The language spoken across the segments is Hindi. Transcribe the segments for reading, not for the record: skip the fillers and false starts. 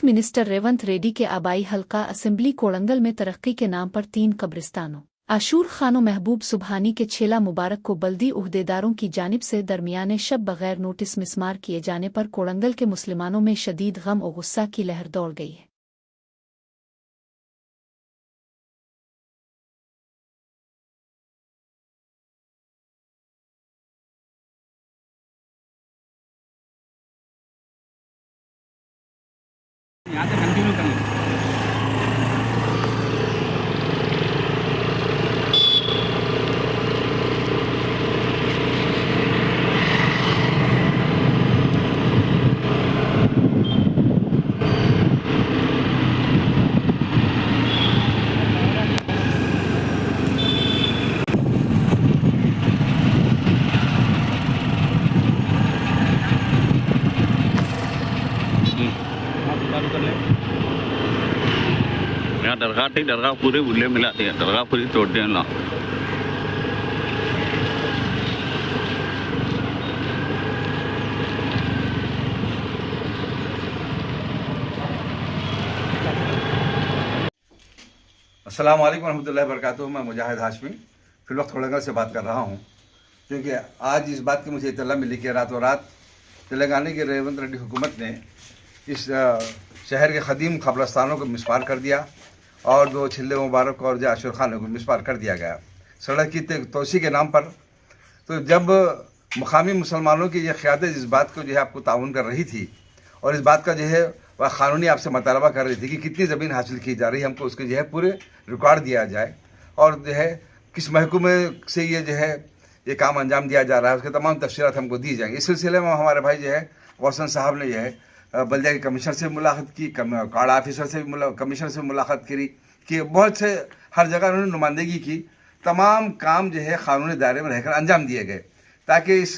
मिनिस्टर रेवंत रेड्डी के आबाई हल्का असेंबली कोड़ंगल में तरक्की के नाम पर 3 कब्रिस्तानों आशूर खानो महबूब सुबहानी के छेला मुबारक को बल्दी उहदेदारों की जानिब से दरमियाने शब बगैर नोटिस मिस्मार किए जाने पर कोड़ंगल के मुसलमानों में शदीद गम और गुस्सा की लहर दौड़ गई है। यहाँ से कंटिन्यू कर लें। चालू कर लें। यहाँ दरगाह थी, दरगाह पूरी बुल्ले मिलाती है, दरगाह पूरी तोड़ दें ना। अस्सलाम वालेकुम रहमतुल्लाहि वबरकातुहू। मैं मुजाहिद हाशमी फिल वक्त कोड़ंगल से बात कर रहा हूँ, क्योंकि आज इस बात की मुझे इत्तला मिली कि रातों रात तेलंगाना की रेवंत रेड्डी हुकूमत ने इस शहर के ख़दीम कब्रस्तानों को मिसमार कर दिया और 2 छिल्ले मुबारक और जो आशूर खानों को मिसमार कर दिया गया सड़क की तोसी के नाम पर। तो जब मुकामी मुसलमानों की यह क़यादत इस बात को जो है आपको ताउन कर रही थी और इस बात का जो है वह क़ानूनी आपसे मुतालबा कर रही थी कि कितनी ज़मीन हासिल की जा रही है, हमको उसके जो है पूरे रिकॉर्ड दिया जाए और जो है किस महकमे से ये जो है ये काम अंजाम दिया जा रहा है, उसके तमाम तफसीलात हमको दी जाएंगी। इस सिलसिले में हमारे भाई जो है वसन साहब ने जो है बल्दिया के कमिश्नर से मुलाकात की, कार्ड ऑफिसर से भी कमिश्नर से मुलाकात करी कि बहुत से हर जगह उन्होंने नुमाइंदगी की। तमाम काम जो है क़ानूनी दायरे में रहकर अंजाम दिए गए ताकि इस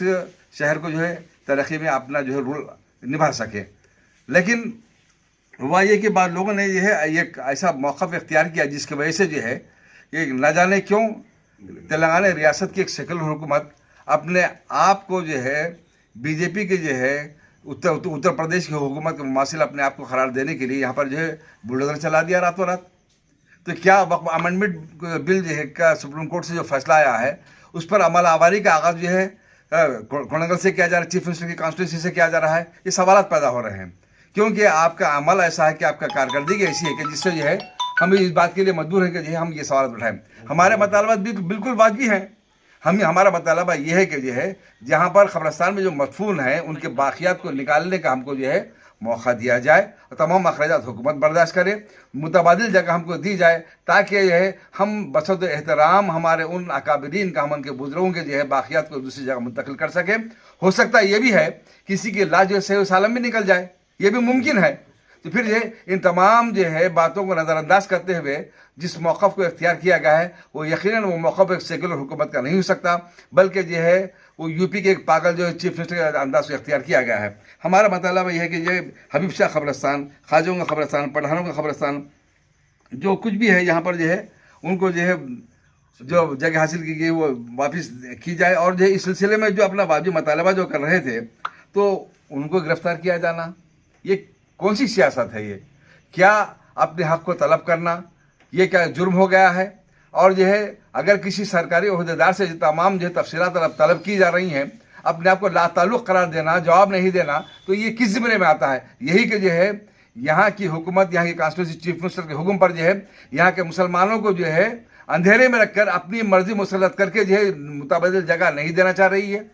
शहर को जो है तरक्की में अपना जो है रोल निभा सके। लेकिन हुआ ये कि बाद लोगों ने जो है एक ऐसा मौक़िफ़ इख्तियार किया जिसकी वजह से जो है ये न जाने क्यों तेलंगाना रियासत की एक सेकुलर हुकूमत अपने आप को जो है बीजेपी के जो है उत्तर प्रदेश की हुकूमत के मुमासिल अपने आप को करार देने के लिए यहाँ पर जो है बुलडोजर चला दिया रातों रात। तो क्या अमेंडमेंट बिल जो है का सुप्रीम कोर्ट से जो फैसला आया है उस पर अमल आवारी का आगाज़ जो है कोड़ंगल से किया जा रहा है, चीफ मिनिस्टर की कॉन्स्टिट्यूंसी से किया जा रहा है। ये सवाल पैदा हो रहे हैं क्योंकि आपका अमल ऐसा है कि आपका कारकर्दगी ऐसी है कि जिससे जो है हम इस बात के लिए मजबूर हैं कि जो है हम ये सवाल उठाएं। हमारे मुतालबात भी बिल्कुल वाजिबी हैं। हमारा मुतालबा ये है कि जो है जहाँ पर कब्रिस्तान में जो मदफून हैं उनके बाक़ियात को निकालने का हमको जो है मौका दिया जाए और तमाम अखराजात हुकूमत बर्दाश्त करे, मुतबादिल जगह हमको दी जाए ताकि जो है हम बसत एहतराम हमारे उन अकाबरीन का, हम उनके बुजुर्गों के जो है बाक़ियात को दूसरी जगह मुंतकिल कर सकें। हो सकता है ये भी है किसी की लाश जो है सही सालम भी निकल जाए, ये भी मुमकिन है। तो फिर ये इन तमाम जो है बातों को नज़रअंदाज करते हुए जिस मौक़िफ़ को इख्तियार किया गया है वो यकीनन वो मौक़िफ़ एक सेकुलर हुकूमत का नहीं हो सकता, बल्कि जो है वो यूपी के एक पागल जो चीफ मिनिस्टर के अंदाज को इख्तियार किया गया है। हमारा मतलब यह है कि ये हबीब शाह कब्रिस्तान, ख्वाजों का कब्रिस्तान, पठानों का कब्रिस्तान, जो कुछ भी है यहाँ पर जो है उनको जो है जो जगह हासिल की गई वो वापस की जाए और जो है इस सिलसिले में जो अपना वाजिब मुतालबा जो कर रहे थे तो उनको गिरफ्तार किया जाना, ये कौन सी सियासत है? ये क्या अपने हक़ को तलब करना ये क्या जुर्म हो गया है? और जो है अगर किसी सरकारी ओहदेदार से तमाम जो तफसीलात तलब की जा रही हैं, अपने आप को लाताल्लुक़ करार देना, जवाब नहीं देना, तो ये किस ज़िम्मे में आता है? यही कि जो है यहाँ की हुकूमत, यहाँ की कॉन्स्टिट्यूंसी चीफ मिनिस्टर के हुक्म पर जो है यहाँ के मुसलमानों को जो है अंधेरे में रखकर अपनी मर्जी मुसल्लत करके जो है मुतबादिल जगह नहीं देना चाह रही है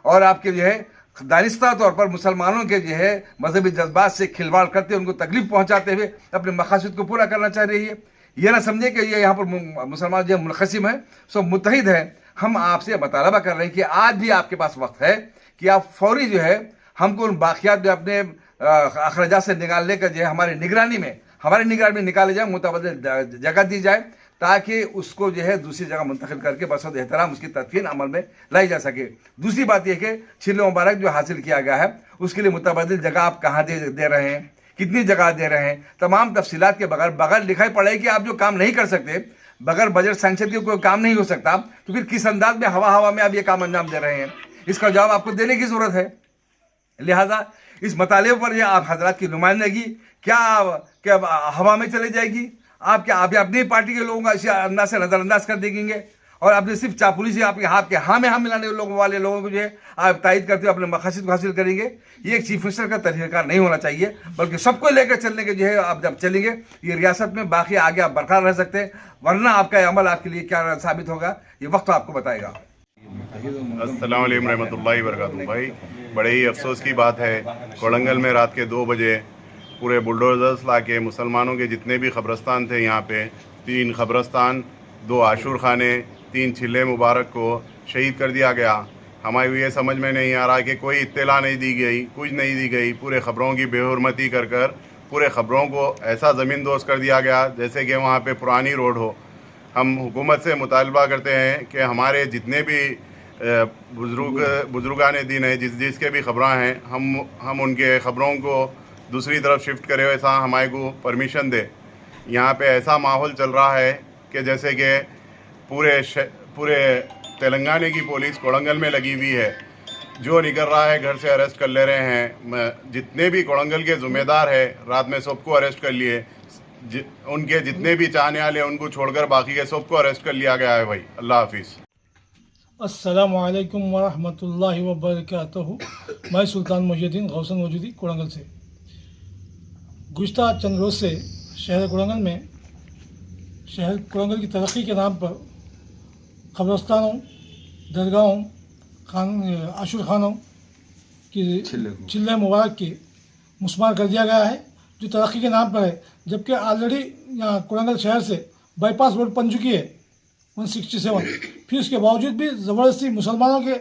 और आपके जो है दानिस्ता तौर पर मुसलमानों के जो है मजहबी जज्बात से खिलवाड़ करते उनको तकलीफ पहुँचाते हुए अपने मकासद को पूरा करना चाह रही है। ये ना समझे कि ये यहाँ पर मुसलमान जो मुनक़सिम है, सब मुत्तहिद है। हम आपसे मुतालबा कर रहे हैं कि आज भी आपके पास वक्त है कि आप फौरी जो है हमको उन बाक़ियात जो अपने अखराजात से निकालने का जो है हमारी निगरानी में निकाले जाए, मुतबादिल जगह दी जाए ताकि उसको जो है दूसरी जगह मुंतकिल करके बसत एहतराम उसकी तदफीन अमल में लाई जा सके। दूसरी बात यह कि छिल्ले मुबारक जो हासिल किया गया है उसके लिए मुतबादिल जगह आप कहाँ दे रहे हैं, कितनी जगह दे रहे हैं, तमाम तफसीलात के बगैर लिखाई पड़े कि आप जो काम नहीं कर सकते, बगैर बजट सैंक्शन के कोई काम नहीं हो सकता, तो फिर किस अंदाज में हवा में आप ये काम अंजाम दे रहे हैं? इसका जवाब आपको देने की ज़रूरत है। लिहाजा इस मताले पर यह आप हजरात की नुमाइंदगी क्या हवा में चले जाएगी? आप क्या आप अपनी पार्टी के लोगों का इस अंदाज से नजरअंदाज कर देंगे और अपने सिर्फ चापुली से आपके हाथ के हाँ में हाँ मिलाने वाले लोगों को जो है आप तायद करते हुए अपने मकासद को हासिल करेंगे? ये एक चीफ मिनिस्टर का तरीक़ाकार नहीं होना चाहिए, बल्कि सबको लेकर चलने के जो है आप जब चलेंगे ये रियासत में बाकी आगे आप बरकरार रह सकते हैं, वरना आपका अमल आपके लिए क्या साबित होगा ये वक्त आपको बताएगा। अस्सलाम वालेकुम रहमतुल्लाहि व बरकातुहू। भाई बड़े ही अफसोस की बात है, कोड़ंगल में रात के 2 बजे पूरे बुलडोज़र्स ला के मुसलमानों के जितने भी क़ब्रस्तान थे यहाँ पे 3 क़ब्रस्तान, 2 आशूर खाने, 3 चिल्ले मुबारक को शहीद कर दिया गया। हमारी ये समझ में नहीं आ रहा कि कोई इत्तला नहीं दी गई, कुछ नहीं दी गई। पूरे ख़बरों की बेहुरमती कर पूरे ख़बरों को ऐसा ज़मीन दोस्त कर दिया गया जैसे कि वहाँ पे पुरानी रोड हो। हम हुकूमत से मुतालबा करते हैं कि हमारे जितने भी बुजुर्गान दीन है जिसके भी ख़बरां हैं हम उनके ख़बरों को दूसरी तरफ शिफ्ट करे वैसा हमारे को परमिशन दे। यहाँ पे ऐसा माहौल चल रहा है कि जैसे कि पूरे तेलंगाना की पुलिस कोड़ंगल में लगी हुई है, जो निकल रहा है घर से अरेस्ट कर ले रहे हैं। जितने भी कोड़ंगल के ज़िम्मेदार है रात में सबको अरेस्ट कर लिए, उनके जितने भी चाहने वाले उनको छोड़कर बाकी के सबको अरेस्ट कर लिया गया है। भाई अल्लाह हाफिज़। अस्सलामु अलैकुम वरहमतुल्लाहि वबरकातुहू। मैं सुल्तान मुहिउद्दीन गौसन मौजूदी कोड़ंगल से। गुज़श्ता चंद रोज़ से शहर कोड़ंगल की तरक्की के नाम पर क़ब्रस्तानों, दरगाहों, आशूर खानों की चिल्ले मुबारक की मुस्मार कर दिया गया है, जो तरक्की के नाम पर है। जबकि ऑलरेडी यहाँ कोड़ंगल शहर से बाईपास रोड बन चुकी है 167, फिर उसके बावजूद भी ज़बरदस्ती मुसलमानों के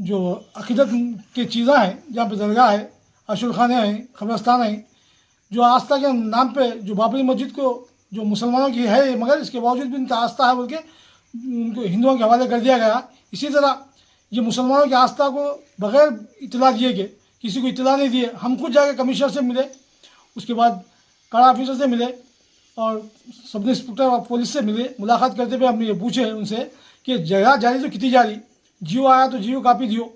जो अक़ीदत के चीज़ें हैं, जहाँ पे दरगाह है, आशूर खाने हैं, क़ब्रस्तान हैं, जो आस्था के नाम पे जो बाबरी मस्जिद को जो मुसलमानों की है, मगर इसके बावजूद भी उनका आस्था है बोल के उनको हिंदुओं के हवाले कर दिया गया। इसी तरह ये मुसलमानों की आस्था को बग़ैर इत्तला दिए गए, किसी को इत्तला नहीं दिए, हम खुद जाके कमिश्नर से मिले, उसके बाद काड़ा ऑफिसर से मिले और सब इंस्पेक्टर और पुलिस से मिले। मुलाकात करते हुए हमने ये पूछे उनसे कि जगह जारी तो कितनी जारी, जियो आया तो जियो कापी दियो,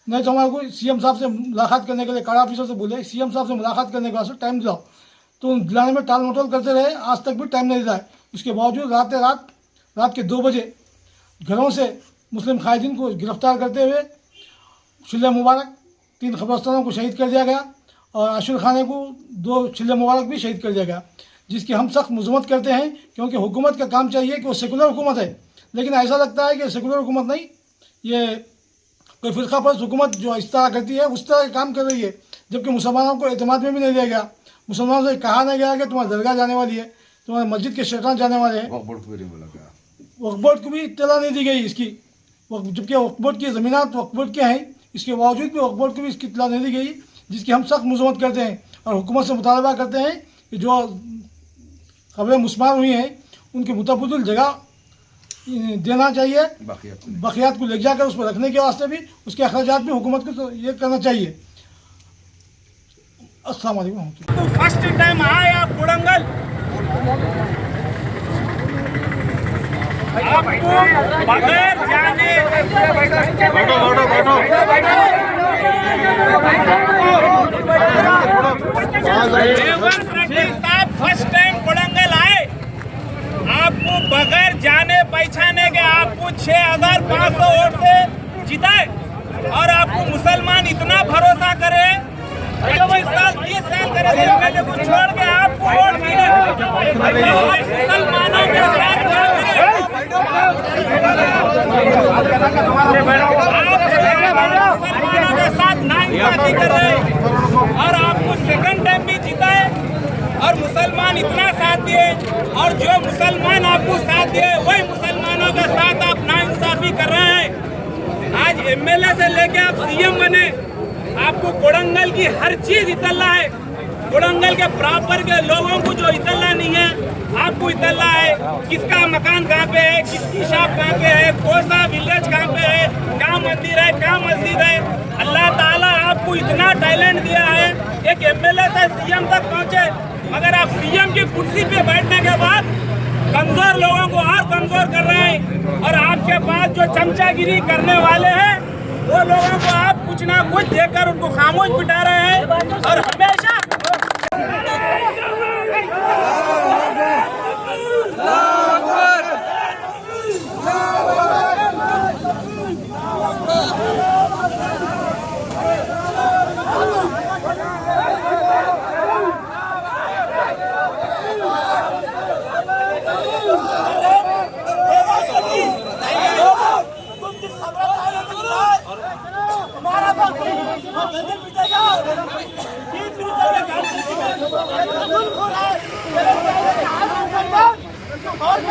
नहीं तो हमारे को सीएम साहब से मुलाकात करने के लिए काड़ा ऑफिसर से बोले सीएम साहब से मुलाकात करने के वास्ते टाइम दिलाओ, तो दिलाने में टाल मटोल करते रहे, आज तक भी टाइम नहीं दिया है। उसके बावजूद रात के 2 बजे घरों से मुस्लिम कायदीन को गिरफ्तार करते हुए चिल्ले मुबारक 3 क़ब्रस्तानों को शहीद कर दिया गया और आशूर खाने को 2 चिल्ले मुबारक भी शहीद कर दिया गया, जिसकी हम सख्त मजम्मत करते हैं। क्योंकि हुकूमत का काम चाहिए कि वो सेकुलर हुकूमत है, लेकिन ऐसा लगता है कि सेकुलर हुकूमत नहीं, ये कोई फ़िरका परस्त हुकूमत जो इस तरह करती है उस तरह काम कर रही है। जबकि मुसलमानों को एतमाद में भी नहीं दिया गया, मुसलमानों से कहा नहीं गया कि तुम्हारी दरगाह जाने वाली है, तुम्हारे मस्जिद के शैतान जाने वाले हैं। वक्फ बोर्ड को भी इत्तला नहीं दी गई इसकी, जबकि वक्फ बोर्ड की ज़मीनात वक्फ बोर्ड के हैं, इसके बावजूद भी वक्फ बोर्ड को भी इसकी इत्तला नहीं दी गई, जिसकी हम सख्त मजम्मत करते हैं और हुकूमत से मुतालबा करते हैं कि जो ख़बरें मुस्मार हुई हैं उनके मुतबदिल जगह देना चाहिए, बकियात को ले जाकर उस पर रखने के वास्ते भी उसके अखराजात भी हुकूमत को तो ये करना चाहिए। अस्सलाम वालेकुम। तो फर्स्ट टाइम आए आप कोड़ंगल, आपको बगैर जाने रेवंत रेड्डी साहब फर्स्ट टाइम कोड़ंगल आए, आपको बगैर जाने पहचाने के आपको 6500 वोट से जिताए और आपको मुसलमान इतना भरोसा करे 25 साल 30 साल करे एमएलए को छोड़ के आपको वोट मिले, मुसलमानों के साथ मुसलमानों के साथ नाइंसाफी कर रहे और आपको सेकंड टाइम भी जिताए और मुसलमान इतना साथ दिए और जो मुसलमान आपको साथ दिए वही मुसलमानों के साथ आप नाइंसाफी कर रहे हैं। आज एमएलए से लेके आप सीएम बने, आपको कोड़ंगल की हर चीज इतला है, कोड़ंगल के प्रॉपर के लोगों को जो इतला नहीं है आपको इतला है, किसका मकान कहाँ पे है, किसकी शॉप कहाँ पे है, कौन सा विलेज कहाँ पे है, कहाँ मंदिर है, कहाँ मस्जिद है। अल्लाह ताला आपको इतना टैलेंट दिया है, एक एमएलए से सीएम तक पहुँचे, मगर आप सीएम की कुर्सी पे बैठने के बाद कमजोर लोगों को और कमजोर कर रहे हैं और आपके पास जो चमचागिरी करने वाले हैं वो लोगों को आप कुछ ना कुछ देकर उनको खामोश बिठा रहे हैं और हमेशा और